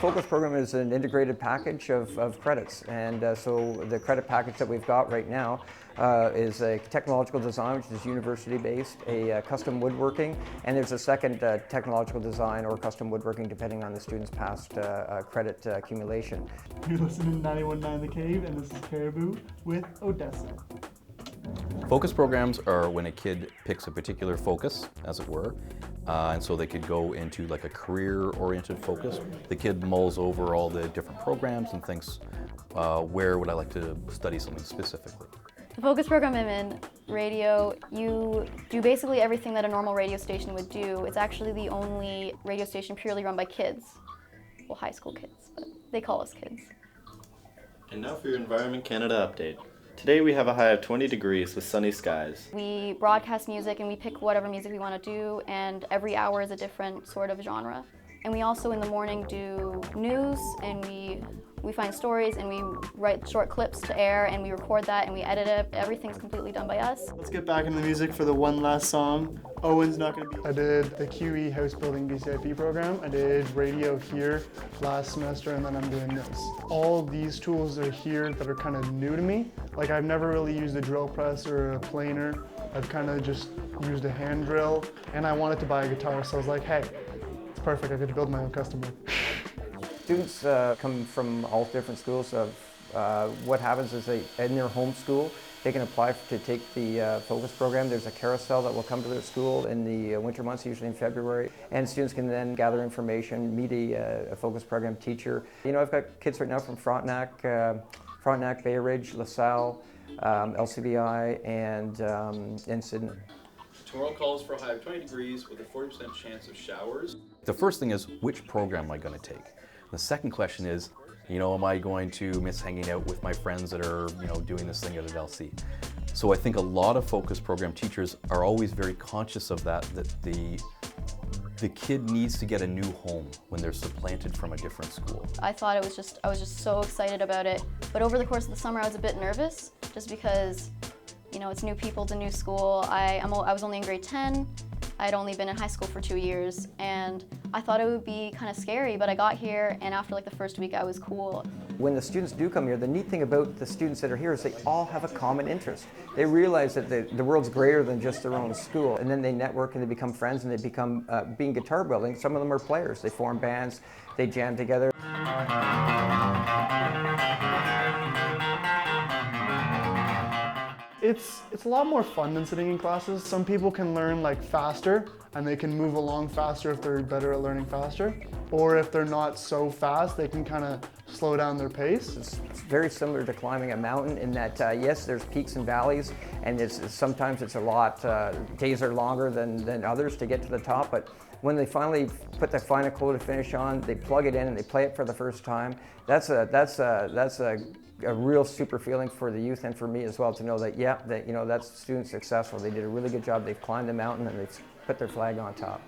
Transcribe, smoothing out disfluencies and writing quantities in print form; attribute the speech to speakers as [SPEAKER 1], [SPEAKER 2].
[SPEAKER 1] focus program is an integrated package of credits, and so the credit package that we've got right now is a technological design, which is university-based, a custom woodworking, and there's a second technological design or custom woodworking depending on the student's past credit accumulation.
[SPEAKER 2] You're listening to 91.9 The Cave, and this is Caribou with Odessa.
[SPEAKER 3] Focus programs are when a kid picks a particular focus, as it were, and so they could go into like a career-oriented focus. The kid mulls over all the different programs and thinks, where would I like to study something specifically?
[SPEAKER 4] The focus program I'm in, radio, you do basically everything that a normal radio station would do. It's actually the only radio station purely run by kids. Well, high school kids, but they call us kids.
[SPEAKER 5] And now for your Environment Canada update. Today we have a high of 20 degrees with sunny skies.
[SPEAKER 4] We broadcast music and we pick whatever music we want to do, and every hour is a different sort of genre. And we also in the morning do news, and we find stories and we write short clips to air and we record that and we edit it. Everything's completely done by us.
[SPEAKER 2] Let's get back into the music for the one last song. Owen's not going to be. I did the QE House Building BCIP program. I did radio here last semester, and then I'm doing this. All of these tools are here that are kind of new to me. Like I've never really used a drill press or a planer. I've kind of just used a hand drill, and I wanted to buy a guitar, so I was like, hey, it's perfect. I get to build my own custom one.
[SPEAKER 1] Students come from all different schools. What happens is in their home school, they can apply to take the focus program. There's a carousel that will come to their school in the winter months, usually in February, and students can then gather information, meet a focus program teacher. You know, I've got kids right now from Frontenac, Bay Ridge, LaSalle, LCBI, and Sydney.
[SPEAKER 6] Tomorrow calls for a high of 20 degrees with a 40% chance of showers.
[SPEAKER 3] The first thing is, which program am I going to take? The second question is, you know, am I going to miss hanging out with my friends that are, you know, doing this thing at LC? So I think a lot of focus program teachers are always very conscious of that the kid needs to get a new home when they're supplanted from a different school.
[SPEAKER 4] I thought I was just so excited about it. But over the course of the summer, I was a bit nervous just because, you know, it's new people, it's a new school. I was only in grade 10. I'd only been in high school for 2 years, and I thought it would be kind of scary, but I got here, and after like the first week, I was cool.
[SPEAKER 1] When the students do come here, the neat thing about the students that are here is they all have a common interest. They realize that the world's greater than just their own school, and then they network and they become friends, and they become, being guitar building, some of them are players. They form bands, they jam together.
[SPEAKER 2] It's a lot more fun than sitting in classes. Some people can learn like faster, and they can move along faster if they're better at learning faster. Or if they're not so fast, they can kind of slow down their pace.
[SPEAKER 1] It's very similar to climbing a mountain in that, yes, there's peaks and valleys, and sometimes it's a lot, days are longer than others to get to the top, but when they finally put the final coat of finish on, they plug it in and they play it for the first time. That's a real super feeling for the youth and for me as well, to know that, yeah, that, you know, that's student successful. They did a really good job. They've climbed the mountain and they've put their flag on top.